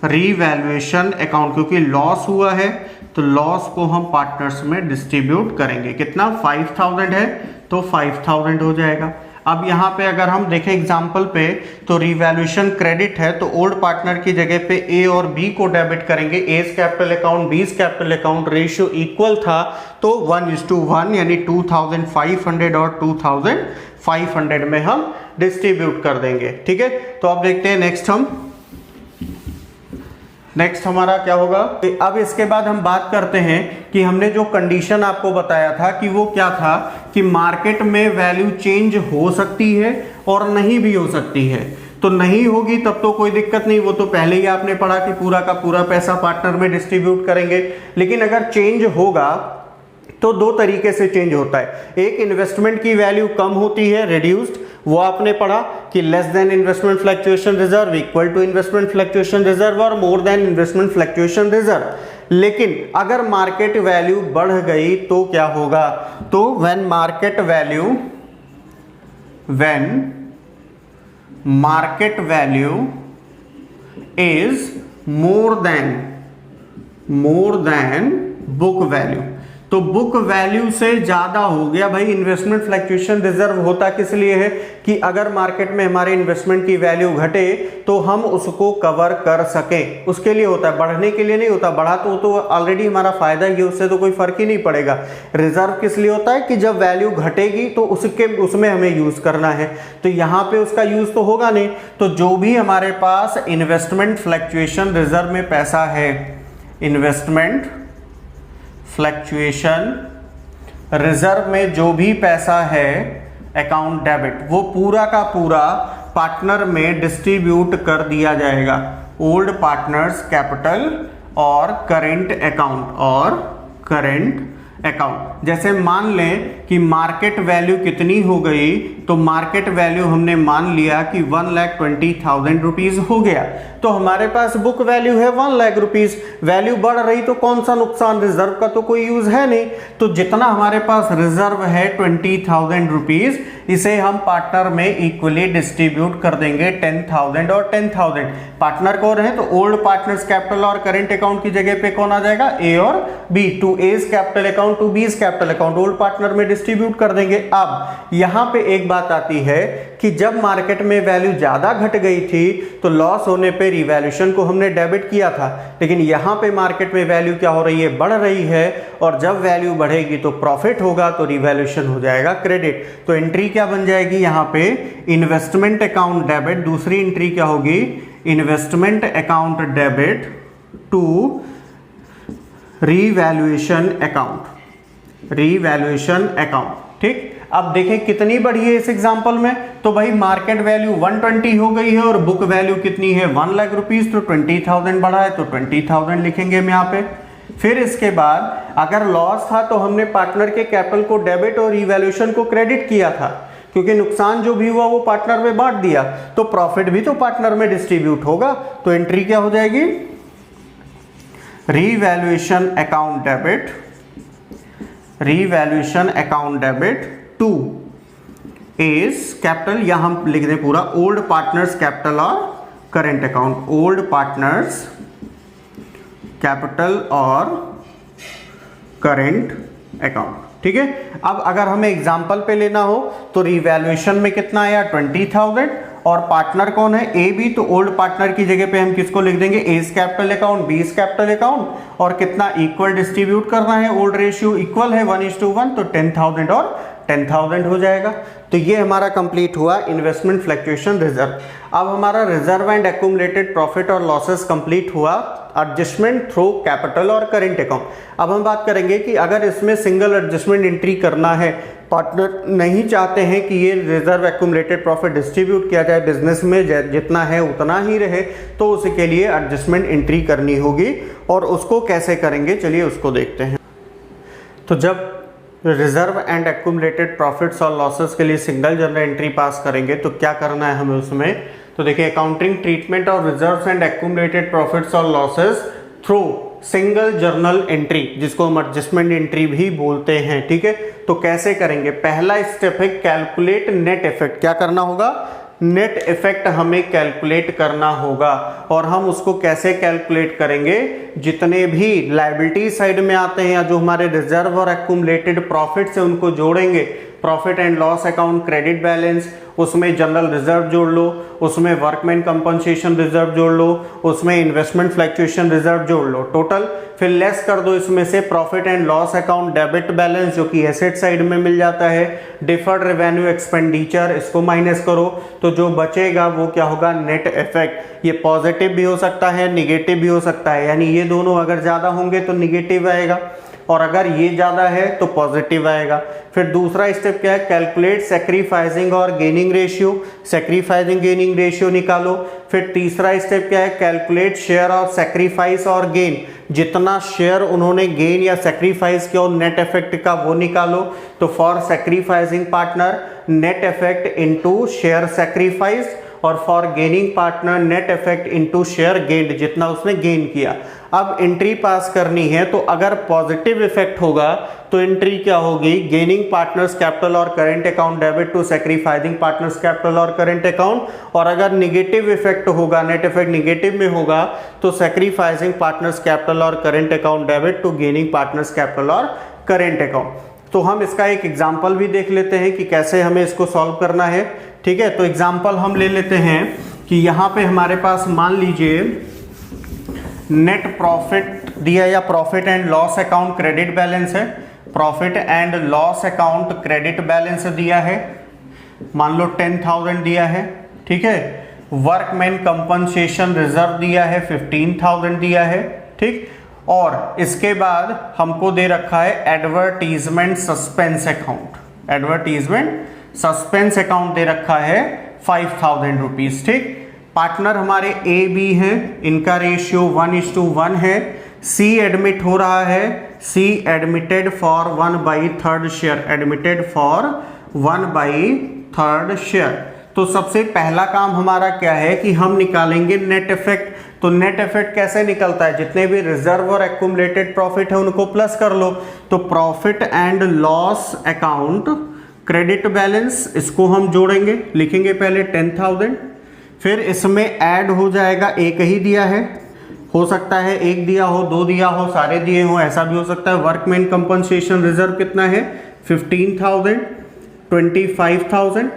revaluation account, क्योंकि लॉस हुआ है तो लॉस को हम पार्टनर्स में डिस्ट्रीब्यूट करेंगे। कितना, 5000 है तो 5000 हो जाएगा। अब यहाँ पे अगर हम देखें एग्जाम्पल पे, तो रिवैल्यूएशन क्रेडिट है तो ओल्ड पार्टनर की जगह पे ए और बी को डेबिट करेंगे। A's capital account, B's capital account, ratio equal था तो 1:1 यानी 2500 और 2500 में हम डिस्ट्रीब्यूट कर देंगे। ठीक है, तो अब देखते हैं नेक्स्ट हमारा क्या होगा। अब इसके बाद हम बात करते हैं कि हमने जो कंडीशन आपको बताया था कि वो क्या था, कि मार्केट में वैल्यू चेंज हो सकती है और नहीं भी हो सकती है। तो नहीं होगी तब तो कोई दिक्कत नहीं, वो तो पहले ही आपने पढ़ा कि पूरा का पूरा पैसा पार्टनर में डिस्ट्रीब्यूट करेंगे। लेकिन अगर चेंज होगा तो दो तरीके से चेंज होता है। एक, इन्वेस्टमेंट की वैल्यू कम होती है, रिड्यूस्ड, वो आपने पढ़ा कि less than investment fluctuation reserve equal to investment fluctuation reserve और more than investment fluctuation reserve. लेकिन अगर मार्केट वैल्यू बढ़ गई तो क्या होगा, तो when market value is more than book value, तो बुक वैल्यू से ज्यादा हो गया। भाई इन्वेस्टमेंट फ्लक्चुएशन रिजर्व होता किस लिए है, कि अगर मार्केट में हमारे इन्वेस्टमेंट की वैल्यू घटे तो हम उसको कवर कर सकें, उसके लिए होता है, बढ़ने के लिए नहीं होता। बढ़ा तो ऑलरेडी हमारा फायदा ही है, उससे तो कोई फर्क ही नहीं पड़ेगा। रिजर्व किस लिए होता है, कि जब वैल्यू घटेगी तो उसमें हमें यूज करना है, तो यहाँ पे उसका यूज तो होगा नहीं। तो जो भी हमारे पास इन्वेस्टमेंट फ्लक्चुएशन रिजर्व में पैसा है, इन्वेस्टमेंट फ्लक्चुएशन रिजर्व में जो भी पैसा है अकाउंट डेबिट, वो पूरा का पूरा पार्टनर में डिस्ट्रीब्यूट कर दिया जाएगा। ओल्ड पार्टनर्स कैपिटल और करेंट अकाउंट जैसे मान लें कि मार्केट वैल्यू कितनी हो गई, तो मार्केट वैल्यू हमने मान लिया कि 1,20,000 रुपीज हो गया, तो हमारे पास बुक वैल्यू है 1 लाख रुपीज। वैल्यू बढ़ रही तो कौन सा नुकसान, रिजर्व का तो कोई यूज है नहीं। तो जितना हमारे पास रिजर्व है 20,000 रुपीज, इसे हम पार्टनर में इक्वली डिस्ट्रीब्यूट कर देंगे 10,000 और 10,000। पार्टनर कौन है, तो ओल्ड पार्टनर्स कैपिटल और करेंट अकाउंट की जगह पे कौन आ जाएगा, ए और B. To A's capital account to B's capital account old partner में डिस्ट्रीब्यूट कर देंगे। अब यहां पे एक बात आती है कि जब मार्केट में वैल्यू ज्यादा घट गई थी तो लॉस होने पे रिवैल्यूएशन को हमने डेबिट किया था, लेकिन यहां पे मार्केट में वैल्यू क्या हो रही है, बढ़ रही है, और जब वैल्यू बढ़ेगी तो प्रॉफिट होगा, तो रिवैल्यूएशन हो जाएगा क्रेडिट। तो एंट्री क्या बन जाएगी यहां पे, इन्वेस्टमेंट अकाउंट डेबिट। दूसरी एंट्री क्या होगी, investment account debit to revaluation account. ठीक, अब देखें कितनी बढ़ी है इस एग्जांपल में, तो भाई मार्केट वैल्यू 120 हो गई है और बुक वैल्यू कितनी है 1 लाख रुपीज, तो 20,000 बढ़ा है तो 20,000 लिखेंगे हम यहाँ पे। फिर इसके बाद अगर लॉस था तो हमने पार्टनर के कैपिटल को डेबिट और रिवैल्यूएशन को क्रेडिट किया था, क्योंकि नुकसान जो भी हुआ वो पार्टनर में बांट दिया, तो प्रॉफिट भी तो पार्टनर में डिस्ट्रीब्यूट होगा। तो एंट्री क्या हो जाएगी, revaluation account debit to A's capital, यहां हम लिख दें पूरा ओल्ड पार्टनर्स कैपिटल और current account, old partners capital और करेंट अकाउंट। ठीक है, अब अगर हमें एग्जांपल पे लेना हो तो रिवैल्यूएशन में कितना आया 20,000, और पार्टनर कौन है, ए बी, तो ओल्ड पार्टनर की जगह पे हम किसको लिख देंगे, A's capital account, B's capital account, और कितना इक्वल डिस्ट्रीब्यूट करना है, ओल्ड रेशियो इक्वल है 1:1, तो 10,000 और 10,000 हो जाएगा। तो ये हमारा कंप्लीट हुआ इन्वेस्टमेंट फ्लक्चुएशन रिजर्व। अब हमारा रिजर्व एंड एक्यूमुलेटेड प्रॉफिट और लॉसेस कंप्लीट हुआ। एडजस्टमेंट थ्रू कैपिटल और करेंट अकाउंट। अब हम बात करेंगे कि अगर इसमें सिंगल एडजस्टमेंट एंट्री करना है, पार्टनर नहीं चाहते हैं कि ये रिजर्व एक्यूमुलेटेड प्रॉफिट डिस्ट्रीब्यूट किया जाए, बिजनेस में जितना है उतना ही रहे, तो उसके लिए एडजस्टमेंट एंट्री करनी होगी। और उसको कैसे करेंगे, चलिए उसको देखते हैं। तो जब रिजर्व एंड एक्यूमुलेटेड प्रॉफिट्स और लॉसेस के लिए सिंगल जर्नल एंट्री पास करेंगे तो क्या करना है हमें उसमें, तो देखिए accounting treatment of reserves and accumulated profits और losses through single journal entry, जिसको हम एडजस्टमेंट एंट्री भी बोलते हैं, ठीक है। तो कैसे करेंगे, पहला स्टेप है कैलकुलेट नेट इफेक्ट। क्या करना होगा, नेट इफेक्ट हमें कैलकुलेट करना होगा। और हम उसको कैसे कैलकुलेट करेंगे, जितने भी लायबिलिटी साइड में आते हैं या जो हमारे रिजर्व और एक्यूमुलेटेड प्रॉफिट्स है उनको जोड़ेंगे। Profit and loss account credit balance, उसमें जनरल रिजर्व जोड़ लो, उसमें वर्कमैन कंपनसेशन रिजर्व जोड़ लो, उसमें इन्वेस्टमेंट फ्लक्चुएशन रिजर्व जोड़ लो टोटल, फिर लेस कर दो इसमें से profit and loss account debit balance जो कि एसेट साइड में मिल जाता है, डिफर्ड रेवेन्यू एक्सपेंडिचर, इसको माइनस करो, तो जो बचेगा वो क्या होगा, नेट इफेक्ट। ये पॉजिटिव भी हो सकता है, निगेटिव भी हो सकता है, यानी ये दोनों अगर ज़्यादा होंगे तो निगेटिव आएगा और अगर ये ज़्यादा है तो पॉजिटिव आएगा। फिर दूसरा स्टेप क्या है, कैलकुलेट सैक्रिफाइसिंग और gaining ratio, sacrificing gaining ratio निकालो। फिर तीसरा स्टेप क्या है, कैलकुलेट शेयर ऑफ सैक्रिफाइस और गेन, जितना शेयर उन्होंने गेन या सैक्रिफाइस किया और नेट इफेक्ट का वो निकालो। तो for sacrificing partner net effect into share sacrifice और for gaining partner net effect into share gained, जितना उसने गेन किया। अब एंट्री पास करनी है तो अगर पॉजिटिव इफेक्ट होगा तो एंट्री क्या होगी, गेनिंग पार्टनर्स कैपिटल और current account debit to sacrificing partners capital और करेंट अकाउंट। और अगर निगेटिव इफेक्ट होगा, नेट इफेक्ट निगेटिव में होगा तो सैक्रिफाइसिंग पार्टनर्स कैपिटल और current account debit to gaining partners capital और करेंट अकाउंट। तो हम इसका एक एग्जाम्पल भी देख लेते हैं कि कैसे हमें इसको सॉल्व करना है, ठीक है। तो एग्जाम्पल हम ले लेते हैं कि यहाँ पे हमारे पास मान लीजिए नेट प्रॉफिट दिया या profit and loss account credit balance है, profit and loss account credit balance दिया है, मान लो 10,000 दिया है, ठीक है। वर्कमैन कंपनसेशन रिजर्व दिया है 15,000 दिया है, ठीक। और इसके बाद हमको दे रखा है advertisement suspense account, advertisement suspense account दे रखा है 5,000 रुपीज, ठीक। पार्टनर हमारे ए बी है, इनका रेशियो 1:1 है। सी एडमिट हो रहा है, C admitted for 1/3 share, admitted for 1/3 share. तो सबसे पहला काम हमारा क्या है कि हम निकालेंगे नेट इफेक्ट। तो नेट इफेक्ट कैसे निकलता है, जितने भी रिजर्व और एक्यूमुलेटेड प्रॉफिट है उनको प्लस कर लो। तो profit and loss account credit balance, इसको हम जोड़ेंगे, लिखेंगे पहले 10,000, फिर इसमें ऐड हो जाएगा, एक ही दिया है, हो सकता है एक दिया हो, दो दिया हो, सारे दिए हो, ऐसा भी हो सकता है। वर्कमैन कंपनसेशन रिजर्व कितना है 15,000, 25,000,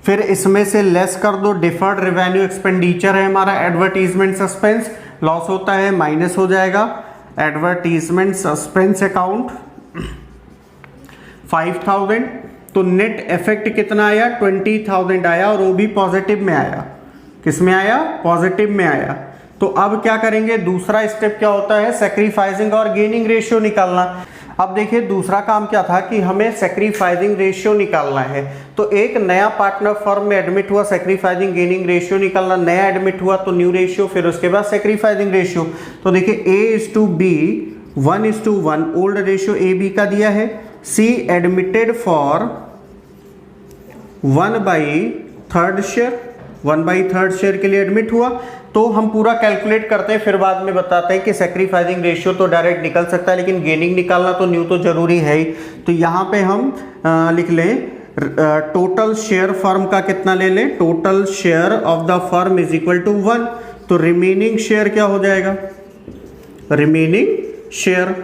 फिर इसमें से लेस कर दो डिफर्ड रेवेन्यू एक्सपेंडिचर है हमारा एडवर्टीजमेंट सस्पेंस, लॉस होता है माइनस हो जाएगा, एडवर्टीजमेंट सस्पेंस अकाउंट 5,000। तो नेट इफेक्ट कितना आया, 20,000 आया और वो भी पॉजिटिव में आया। किस में आया, पॉजिटिव में आया। तो अब क्या करेंगे, दूसरा स्टेप क्या होता है, सैक्रिफाइसिंग और गेनिंग रेशियो निकालना। अब देखिए दूसरा काम क्या था कि हमें सैक्रिफाइसिंग रेशियो निकालना है। तो एक नया पार्टनर फर्म में एडमिट हुआ, सैक्रिफाइसिंग गेनिंग रेशियो निकालना, नया एडमिट हुआ तो न्यू रेशियो, फिर उसके बाद सैक्रिफाइसिंग रेशियो। तो देखिए A:B 1:1 old ratio A B का दिया है, C admitted for 1/3 share, 1/3 share के लिए एडमिट हुआ। तो हम पूरा कैलकुलेट करते हैं, फिर बाद में बताते हैं कि सैक्रिफाइसिंग रेशियो तो डायरेक्ट निकल सकता है लेकिन गेनिंग निकालना तो न्यू तो जरूरी है ही। तो यहाँ पे हम लिख लें टोटल शेयर फर्म का कितना ले लें, total share of the firm is equal to 1। तो रिमेनिंग शेयर क्या हो जाएगा, रिमेनिंग शेयर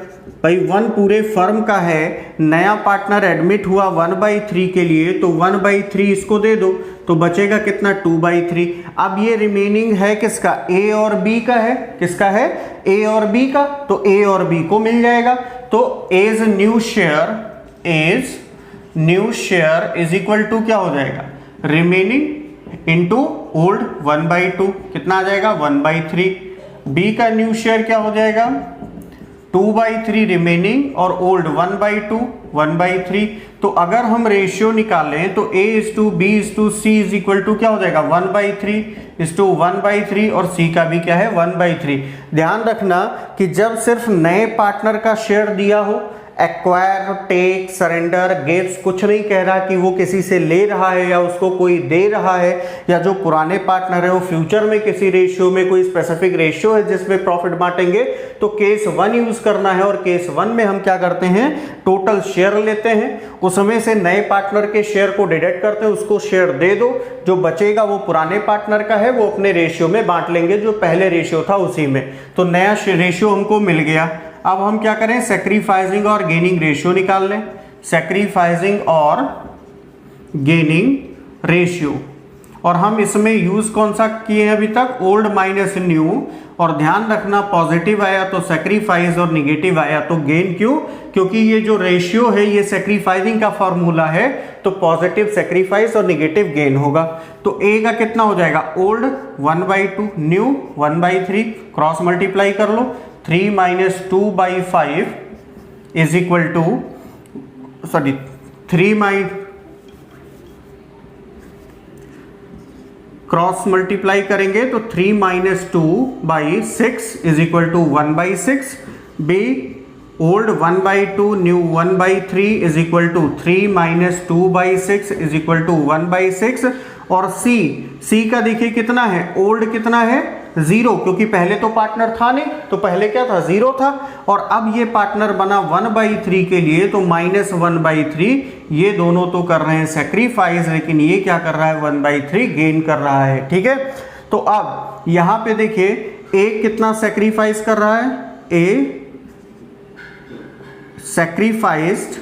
भाई 1 पूरे फर्म का है, नया पार्टनर एडमिट हुआ 1/3 के लिए, तो 1/3 इसको दे दो तो बचेगा कितना 2/3। अब ये रिमेनिंग है किसका, ए और बी का है, किसका है, ए और बी का, तो ए और बी को मिल जाएगा। तो A's new share, A's new share is equal to क्या हो जाएगा, रिमेनिंग इंटू ओल्ड 1/2, कितना आ जाएगा 1/3। बी का न्यू शेयर क्या हो जाएगा 2/3 रिमेनिंग और ओल्ड 1/2 1/3। तो अगर हम रेशियो निकालें तो A:B:C इज इक्वल टू क्या हो जाएगा 1/3:1/3 और C का भी क्या है 1/3। ध्यान रखना कि जब सिर्फ नए पार्टनर का शेयर दिया हो, एक्वायर, टेक, सरेंडर, गिव्स कुछ नहीं कह रहा कि वो किसी से ले रहा है या उसको कोई दे रहा है, या जो पुराने पार्टनर है वो फ्यूचर में किसी रेशियो में कोई स्पेसिफिक रेशियो है जिसमें प्रॉफिट बांटेंगे, तो केस 1 यूज करना है। और केस 1 में हम क्या करते हैं टोटल शेयर लेते हैं, उसमें से नए पार्टनर के शेयर को डिडक्ट करते हैं, उसको शेयर दे दो, जो बचेगा वो पुराने पार्टनर का है, वो अपने रेशियो में बांट लेंगे जो पहले रेशियो था उसी में। तो नया रेशियो हमको मिल गया। अब हम क्या करें सैक्रिफाइसिंग और गेनिंग रेशियो निकाल लें। सैक्रिफाइसिंग और गेनिंग रेशियो, और हम इसमें यूज कौन सा किए हैं अभी तक ओल्ड माइनस न्यू। और ध्यान रखना पॉजिटिव आया तो सैक्रिफाइस और निगेटिव आया तो गेन। क्यों? क्योंकि ये जो रेशियो है ये सैक्रिफाइसिंग का फॉर्मूला है, तो पॉजिटिव सैक्रिफाइस और निगेटिव गेन होगा। तो ए का कितना हो जाएगा ओल्ड 1/2 न्यू 1/3, क्रॉस मल्टीप्लाई कर लो 3 - 2/5 is equal to 3 cross multiply करेंगे तो 3 - 2/6 is equal to 1/6। B old 1/2 new 1/3 is equal to 3 - 2/6 is equal to 1/6। और सी का देखिए कितना है ओल्ड कितना है 0, क्योंकि पहले तो पार्टनर था नहीं, तो पहले क्या था 0 था, और अब ये पार्टनर बना 1/3 के लिए, तो -1/3। ये दोनों तो कर रहे हैं सैक्रिफाइस, लेकिन ये क्या कर रहा है 1/3 गेन कर रहा है। ठीक है, तो अब यहां पे देखिए ए कितना सैक्रिफाइस कर रहा है, ए सैक्रिफाइस्ड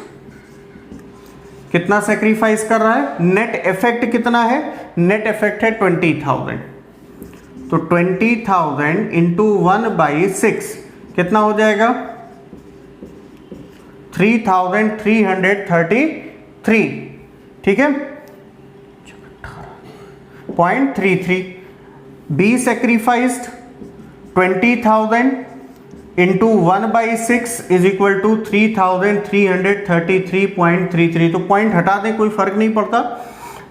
कितना सैक्रिफाइस कर रहा है, नेट इफेक्ट कितना है, नेट इफेक्ट है 20,000। तो 20,000 इंटू 1/6 कितना हो जाएगा 3,333। ठीक है 0.33। B sacrificed 20,000 into 1/6 is equal to 3,333.33। तो पॉइंट हटा दें कोई फर्क नहीं पड़ता,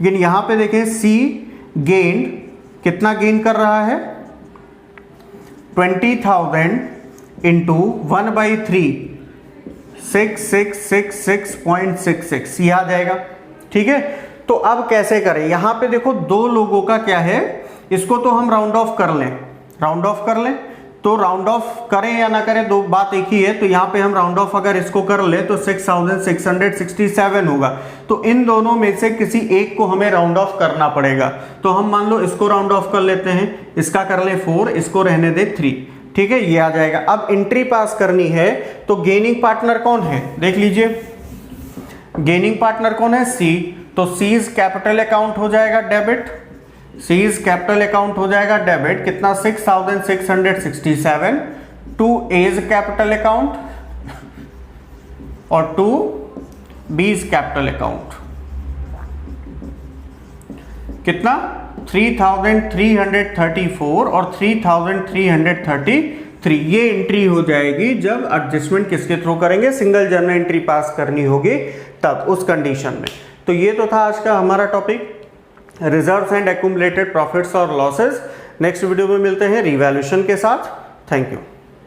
लेकिन यहां पे देखें सी गेन कितना गेन कर रहा है 20,000 इंटू 1/3 6666.66 ये आ जाएगा। ठीक है, तो अब कैसे करें, यहां पे देखो दो लोगों का क्या है, इसको तो हम राउंड ऑफ कर लें, राउंड ऑफ कर लें। तो राउंड ऑफ करें या ना करें दो बात एक ही है। तो यहां पे हम राउंड ऑफ अगर इसको कर ले तो 6,667 होगा। तो इन दोनों में से किसी एक को हमें राउंड ऑफ करना पड़ेगा। तो हम मान लो इसको राउंड ऑफ कर लेते हैं, इसका कर ले 4, इसको रहने दे 3। ठीक है, ये आ जाएगा। अब एंट्री पास करनी है, तो गेनिंग पार्टनर कौन है देख लीजिए, गेनिंग पार्टनर कौन है सी। तो सीज कैपिटल अकाउंट हो जाएगा डेबिट, सीज कैपिटल अकाउंट हो जाएगा डेबिट कितना 6,667 टू एज कैपिटल अकाउंट और टू बीज कैपिटल अकाउंट कितना 3,334 और 3,333। ये एंट्री हो जाएगी जब एडजस्टमेंट किसके थ्रू करेंगे, सिंगल जर्नल एंट्री पास करनी होगी तब उस कंडीशन में। तो ये तो था आज का हमारा topic reserves and accumulated profits और लॉसेस। नेक्स्ट वीडियो में मिलते हैं रिवैल्यूएशन के साथ। Thank you.